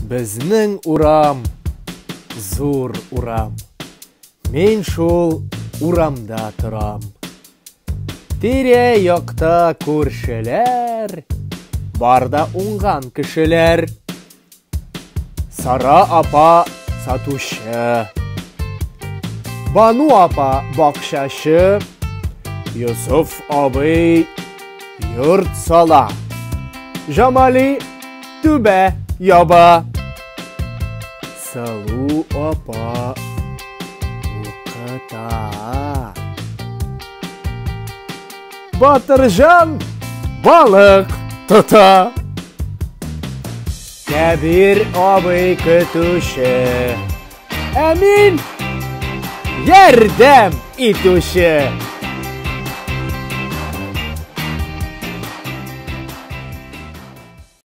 Безнең урам, зур урам. Мен шул урамда торам. Тирә якта күршеләр, барда уңган кешеләр. Сара апа сатучы, Бану апа бакчачы, Йосыф абый йорт сала, Жамали түбә яба. Салу апа укыта, Батырҗан балык тота. Кәбир абый көтүче, Әмин ярдәм итүче.